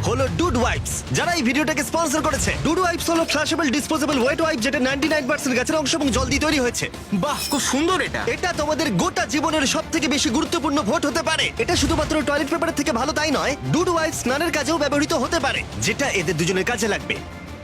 হলো ডুড ওয়াইপস, যারা এই ভিডিওটাকে স্পন্সর করেছে। ডুড ওয়াইপস হলো ফ্ল্যাশেবল ডিসপোজেবল ওয়েট ওয়াইপ, যেটা 99% গাছের অংশ এবং জল দিয়ে তৈরি হয়েছে। বাহ, খুব সুন্দর এটা। এটা তোমাদের গোটা জীবনের সবথেকে বেশি গুরুত্বপূর্ণ ভোট হতে পারে। এটা শুধুমাত্র টয়লেট পেপারের থেকে ভালো তাই নয়, ডুড ওয়াইপস স্নানের কাজেও ব্যবহৃত হতে পারে, যেটা এদের দুজনের কাজে লাগবে।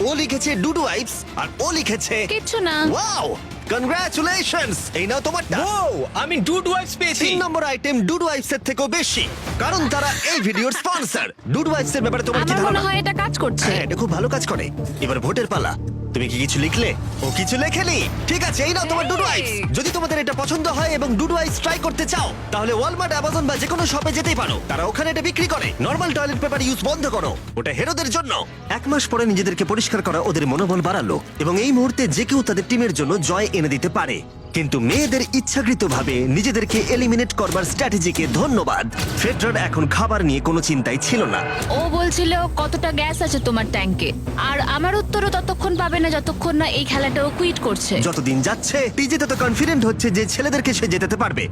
ও লিখেছে ডুড ওয়াইপস আর ও লিখেছে কিচ্ছু না। Wow, congratulations. এই নাও তোমারটা। ও, আমি ডুড ওয়াইপস পেয়েছি। 3 নম্বর আইটেম ডুড ওয়াইপস এর থেকেও বেশি, কারণ তারা এই ভিডিওর স্পন্সর। ডুড ওয়াইপস এর ব্যাপারে তোমার কি আমার মনে ধারণা? হয় এটা কাজ করছে। হ্যাঁ, এটা খুব ভালো কাজ করে। এবার ভোটের পালা। তুমি কি কিছু লিখলে? ও কিছু লেখেনি। ঠিক আছে, এই নাও তোমার ডুডু আইস। যদি তোমাদের এটা পছন্দ হয় এবং ডুডু আইস ট্রাই করতে চাও তাহলে ওয়ালমার্ট, অ্যামাজন বা যে কোনো শপে যেতেই পারো, তারা ওখানে এটা বিক্রি করে। নর্মাল টয়লেট পেপার ইউজ বন্ধ করো, ওটা হেরোদের জন্য। 1 মাস পরে নিজেদেরকে পরিষ্কার করা ওদের মনোবল বাড়ালো এবং এই মুহূর্তে যে কেউ তাদের টিমের জন্য জয় এনে দিতে পারে। কিন্তু মেয়েদের ইচ্ছাকৃতভাবে নিজেদেরকে এলিমিনেট করবার স্ট্র্যাটেজিকে ধন্যবাদ। ফেডরার এখন খাবার নিয়ে কোনো চিন্তাই ছিল না। ও বলছিল কতটা গ্যাস আছে তোমার ট্যাঙ্কে, আর আমার উত্তরও ততক্ষণ পাবে না যতক্ষণ না এই খেলাটা ও কুইট করছে। যতদিন যাচ্ছে টিজে তত কনফিডেন্ট হচ্ছে যে ছেলেদেরকে সে জেতাতে পারবে।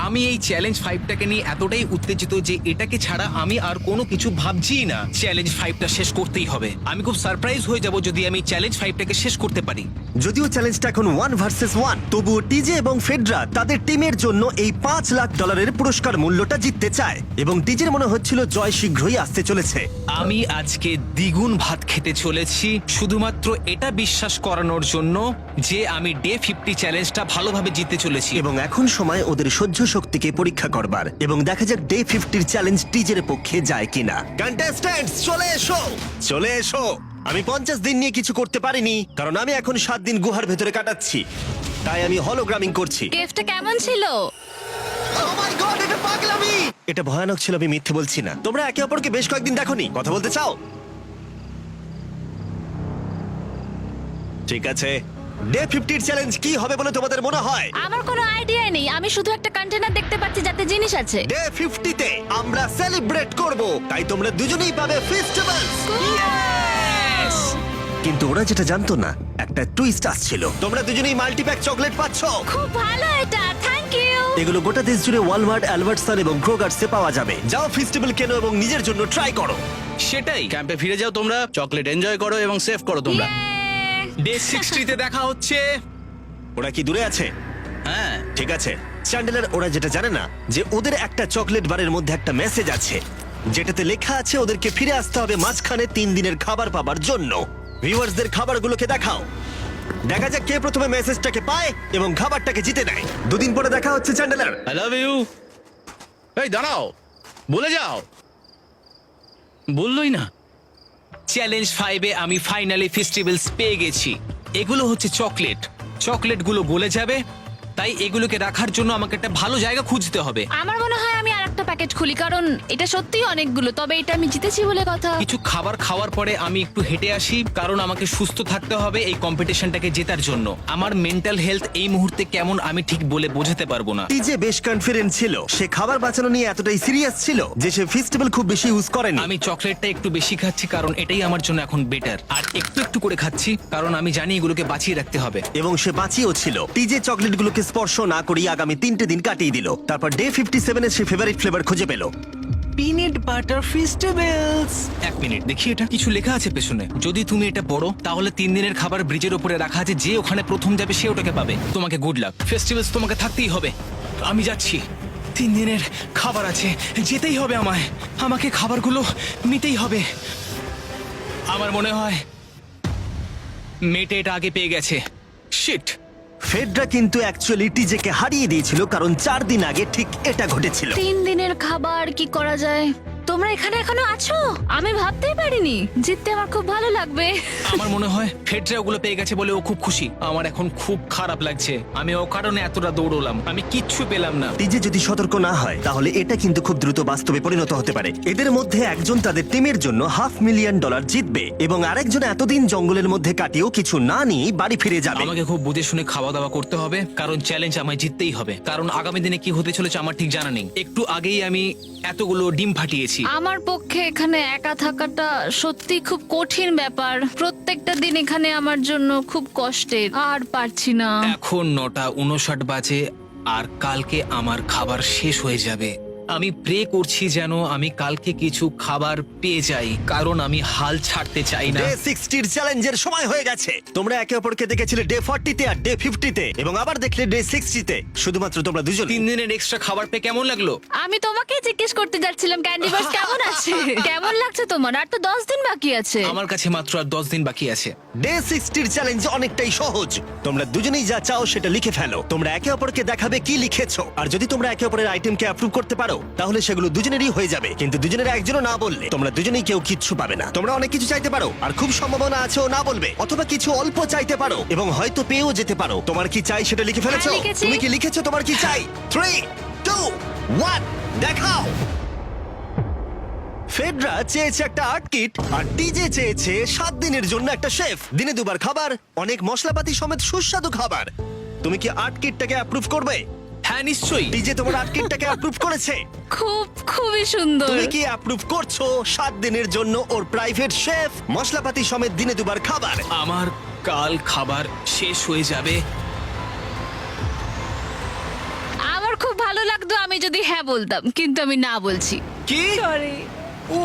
আমি এই চ্যালেঞ্জ 5টাকে নিয়ে এতটাই উত্তেজিত যে এটাকে ছাড়া আমি আর কোনো কিছু ভাবছি না। চ্যালেঞ্জ 5টা শেষ করতেই হবে। আমি খুব সারপ্রাইজ হয়ে যাব যদি আমি চ্যালেঞ্জ 5টাকে শেষ করতে পারি। যদিও চ্যালেঞ্জটা এখন 1 ভার্সেস 1, তবুও টিজে এবং ফেডরা তাদের টিমের জন্য এই $5 লাখ পুরস্কার মূল্যটা জিততে চায় এবং টিজের মনে হচ্ছিল জয় শীঘ্রই আসতে চলেছে। আমি আজকে দ্বিগুণ ভাত খেতে চলেছি শুধুমাত্র এটা বিশ্বাস করানোর জন্য যে আমি ডে 50 চ্যালেঞ্জটা ভালোভাবে জিততে চলেছি। এবং এখন সময় ওদের সহ্য শক্তিকে পরীক্ষা করবার এবং দেখা যাক ডে 50 চ্যালেঞ্জ টিজের পক্ষে যায় কিনা। কন্টেস্ট্যান্টস চলে এসো, চলে এসো। আমি 50 দিন নিয়ে কিছু করতে পারিনি কারণ আমি এখন 7 দিন গুহার ভেতরে কাটাচ্ছি, তাই আমি হলোগ্রামিং করছি। কেভটা কেমন ছিল? Oh my God, এটা পাগলামি! এটা ভয়ানক ছিল, আমি মিথ্যে বলছি না। তোমরা একে অপরকে বেশ কয়েকদিন দেখোনি, কথা বলতে চাও? ঠিক আছে, ডে 50 চ্যালেঞ্জ কি হবে বলে তোমাদের মনে হয়? আমার কোনো আইডিয়া নেই, আমি শুধু একটা কন্টেনার দেখতে পাচ্ছি যাতে জিনিস আছে। ডে 50 তে আমরা সেলিব্রেট করব, তাই তোমরা দুজনেই পাবে ফেস্টিভ্যালস। কিন্তু ওরা যেটা জানতো না, একটা টুইস্ট আসছিল। তোমরা দুজনেই মাল্টিপ্যাক চকলেট পাচ্ছ। খুব ভালো এটা, থ্যাংক ইউ। এগুলো গোটা দেশ জুড়ে ওয়ালমার্ট, অ্যালবার্টসন এবং ক্রোগার্সে পাওয়া যাবে। যাও ফেস্টিভ্যাল কেনো এবং নিজের জন্য ট্রাই করো। সেটাই। ক্যাম্পে ফিরে যাও তোমরা, চকলেট এনজয় করো এবং সেভ করো তোমরা। ডে 60তে দেখা হচ্ছে। ওরা কি দূরে আছে? হ্যাঁ, ঠিক আছে চ্যান্ডেলার, ওরা যেটা জানে না যে ওদের একটা চকলেট বারের মধ্যে একটা মেসেজ আছে যেটাতে লেখা আছে ওদেরকে ফিরে আসতে হবে মাঝখানে 3 দিনের খাবার পাবার জন্য। ভিউয়ার্সদের খাবারগুলোকে দেখাও, দেখা যাক কে প্রথমে মেসেজটাকে পায় এবং খাবারটাকে জিতে নেয়। 2 দিন পরে দেখা হচ্ছে চ্যান্ডেলার। I love you. এই দাঁড়াও, বলে যাও। বললোই না। চ্যালেঞ্জ 5-এ আমি ফাইনালি ফেস্টিভ্যালস পেয়ে গেছি। এগুলো হচ্ছে চকলেট, চকলেটগুলো গলে যাবে, তাই এগুলোকে রাখার জন্য আমাকে একটা ভালো জায়গা খুঁজতে হবে। আমার মনে হয় আমি আরেকটা প্যাকেট খুলি, কারণ এটা সত্যিই অনেকগুলো, তবে এটা আমি জিতেছি বলে কথা। কিছু খাবার খাওয়ার পরে আমি একটু হেঁটে আসি, কারণ আমাকে সুস্থ থাকতে হবে এই কম্পিটিশনটাকে জেতার জন্য। আমার মেন্টাল হেলথ এই মুহূর্তে কেমন আমি ঠিক বলে বোঝাতে পারবো না। টিজে বেশ কনফিডেন্ট ছিল, সে খাবার বাঁচানো নিয়ে এতটাই সিরিয়াস ছিল যে সে ফেস্টিভ্যাল খুব বেশি ইউজ করেনি। আমি চকলেটটা একটু বেশি খাচ্ছি কারণ এটাই আমার জন্য এখন বেটার, আর একটু একটু করে খাচ্ছি কারণ আমি জানি এগুলোকে বাঁচিয়ে রাখতে হবে। এবং সে বাঁচিয়েও ছিল। টিজে চকলেটগুলোকে স্পর্শ না করেই আগামী 3টে দিন কাটিয়ে দিল। তারপর ডে 57 এ সে ফেভারিট ফ্লেভার খুঁজে পেল। Peanut butter festivals. 1 মিনিট দেখি, এটা কিছু লেখা আছে পেছনে। যদি তুমি এটা পড়ো তাহলে 3 দিনের খাবার ব্রিজের উপরে রাখা আছে, যে ওখানে প্রথম যাবে সে ওটাকে পাবে। তোমাকে গুড লাক। ফেস্টিভ্যালস তোমাকে থাকতেই হবে। আমি যাচ্ছি, 3 দিনের খাবার আছে, যেতেই হবে আমায়। আমাকে খাবারগুলো নিতেই হবে। আমার মনে হয় মেয়েটা এটা আগে পেয়ে গেছে। শিট। ফেডরা কিন্তু অ্যাকচুয়ালি টিজেকে হারিয়ে দিয়েছিল কারণ 4 দিন আগে ঠিক এটা ঘটেছিল। 3 দিনের খাবার কি করা যায়? তোমরা এখানে এখনো আছো? আমি ভাবতেই পারিনি। জিততে আমার খুব ভালো লাগবে। আমার মনে হয় ফেডরা ওগুলো পেয়ে গেছে বলে ও খুব খুশি। আমার এখন খুব খারাপ লাগছে, আমি ও কারণে এতটা দৌড়লাম, আমি কিচ্ছু পেলাম না। টিজে যদি সতর্ক না হয় তাহলে এটা কিন্তু খুব দ্রুত বাস্তবে পরিণত হতে পারে। এদের মধ্যে একজন তাদের টিমের জন্য $500,000 জিতবে এবং আরেকজন এতদিন জঙ্গলের মধ্যে কাটিয়েও কিছু না নিয়ে বাড়ি ফিরে যাবে। আমাকে খুব বুঝে শুনে খাওয়া দাওয়া করতে হবে, কারণ চ্যালেঞ্জ আমায় জিততেই হবে। কারণ আগামী দিনে কি হতে চলেছে আমার ঠিক জানা নেই। একটু আগেই আমি এতগুলো ডিম ফাটিয়েছি। আমার পক্ষে এখানে একা থাকাটা সত্যি খুব কঠিন ব্যাপার। প্রত্যেকটা দিন এখানে আমার জন্য খুব কষ্টের, আর পারছি না। এখন 9:59 বাজে আর কালকে আমার খাবার শেষ হয়ে যাবে। আমি প্রে করছি যেন আমি কালকে কিছু খাবার পেয়ে যাই, কারণ আমি হাল ছাড়তে চাই না। ডে 60 চ্যালেঞ্জের সময় হয়ে গেছে। তোমরা একে অপরকে দেখেছিলে ডে 40 তে আর ডে 50 তে এবং আবার দেখলে ডে 60 তে। শুধুমাত্র তোমরা দুজন। 3 দিনের এক্সট্রা খাবার পেয়ে কেমন লাগলো? আমি তোমাকে জিজ্ঞেস করতে যাচ্ছিলাম ক্যান্ডি বাস কেমন আছে। কেমন লাগছে তোমার? আর তো 10 দিন বাকি আছে। আমার কাছে মাত্র আর 10 দিন বাকি আছে। ডে 60 চ্যালেঞ্জ অনেকটাই সহজ। তোমরা দুজনেই যা চাও সেটা লিখে ফেলো। তোমরা একে অপরকে দেখাবে কি লিখেছো, আর যদি তোমরা একে অপরের আইটেমকে অ্যাপ্রুভ করতে পারো তাহলে সেগুলো দুজনেরই হয়ে যাবে, কিন্তু দুজনের একজনও না বললে তোমরা দুজনেই কেউ কিচ্ছু পাবে না। তোমরা অনেক কিছু চাইতে পারো, আর খুব সম্ভাবনা আছে ও না বলবে, অথবা কিছু অল্প চাইতে পারো এবং হয়তো পেয়েও যেতে পারো। তোমার কি চাই সেটা লিখে ফেলেছো? হ্যাঁ, লিখেছি। তুমি কি লিখেছো তোমার কি চাই? 3, 2, 1, দেখাও। ফেডরা চেয়েছে একটা আর্ট কিট, আর ডিজে চেয়েছে 7 দিনের জন্য একটা শেফ, দিনে 2 বার খাবার, অনেক মশলাপাতি সমেত সুস্বাদু খাবার। তুমি কি আর্ট কিটটাকে অ্যাপ্রুভ করবে? হ্যাঁ নিশ্চয়ই। ডিজে তোমার আর্ট কিটটাকে অ্যাপ্রুভ করেছে। খুবই সুন্দর। তুমি কি অ্যাপ্রুভ করছো 7 দিনের জন্য ওর প্রাইভেট শেফ, মশলাপাতি সমেত দিনে 2 বার খাবার? আমার কাল খাবার শেষ হয়ে যাবে। আমার খুব ভালো লাগতো আমি যদি হ্যাঁ বলতাম, কিন্তু আমি না বলছি। কি? ও,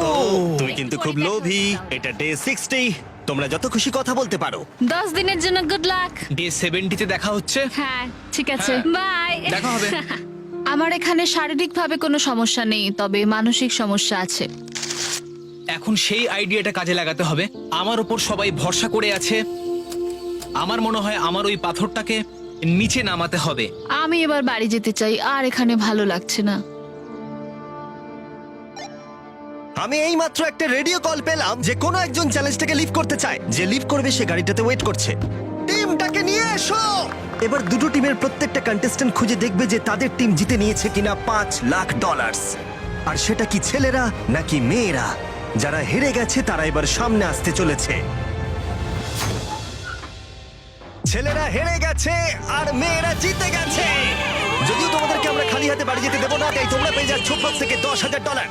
তুমি কিন্তু খুব লোভী। এটা ডে 60, তোমরা যত খুশি কথা বলতে পারো। 10 দিনের জন্য গুড লাক। ডে 70-তে দেখা হচ্ছে। হ্যাঁ ঠিক আছে, হ্যাঁ। বাই। দেখা হবে। আমার এখানে শারীরিকভাবে কোনো সমস্যা নেই, তবে মানসিক সমস্যা আছে। এখন সেই আইডিয়াটা কাজে লাগাতে হবে। আমার উপর সবাই ভরসা করে আছে। আমার মনে হয় আমার ওই পাথরটাকে নিচে নামাতে হবে। আমি এবার বাড়ি যেতে চাই, আর এখানে ভালো লাগছে না। আমি এইমাত্র একটা রেডিও কল পেলাম যে কোনো একজন চ্যালেঞ্জটাকে লিভ করতে চায়। যে লিভ করবে সে গাড়িটাতে ওয়েট করছে। টিমটাকে নিয়ে এসো। এবার দুটো টিমের প্রত্যেকটা কন্টেস্ট্যান্ট খুঁজে দেখবে যে তাদের টিম জিতে নিয়েছে কিনা $5 লাখ। আর সেটা কি ছেলেরা নাকি মেয়েরা? যারা হেরে গেছে তারা এবার সামনে আসতে চলেছে। ছেলেরা হেরে গেছে আর মেয়েরা জিতে গেছে। যদিও তোমাদেরকে আমরা খালি হাতে বাড়ি যেতে দেবো না, তাই তোমরা পেয়ে যাচ্ছ প্রত্যেকে $10,000।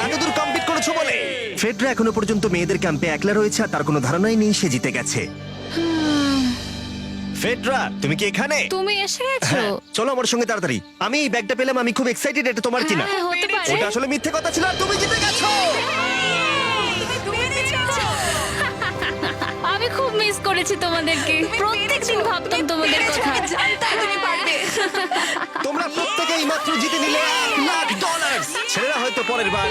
এতদূর কমপ্লিট করেছো বলে। ফেডরা এখনো পর্যন্ত মেয়েদের ক্যাম্পে একলা রয়েছে, আর তার কোনো ধারণাই নেই সে জিতে গেছে। ফেডরা, তুমি কি এখানে? তুমি এসে গেছো? হ্যাঁ, চলো আমার সঙ্গে তাড়াতাড়ি। আমি এই ব্যাগটা পেলাম, আমি খুব এক্সাইটেড। এটা তোমার কিনা? হ্যাঁ, হতে পারে। ওটা আসলে মিথ্যে কথা ছিল, আর তুমি জিতে গেছো। আমি খুব মিস করেছি তোমাদেরকে। প্রত্যেকদিন ভাবতাম তোমাদের কথা। তোমরা প্রত্যেকেই মাত্র জিতে নিলে $1 লাখ। ছেলেরা হয়তো পরের বার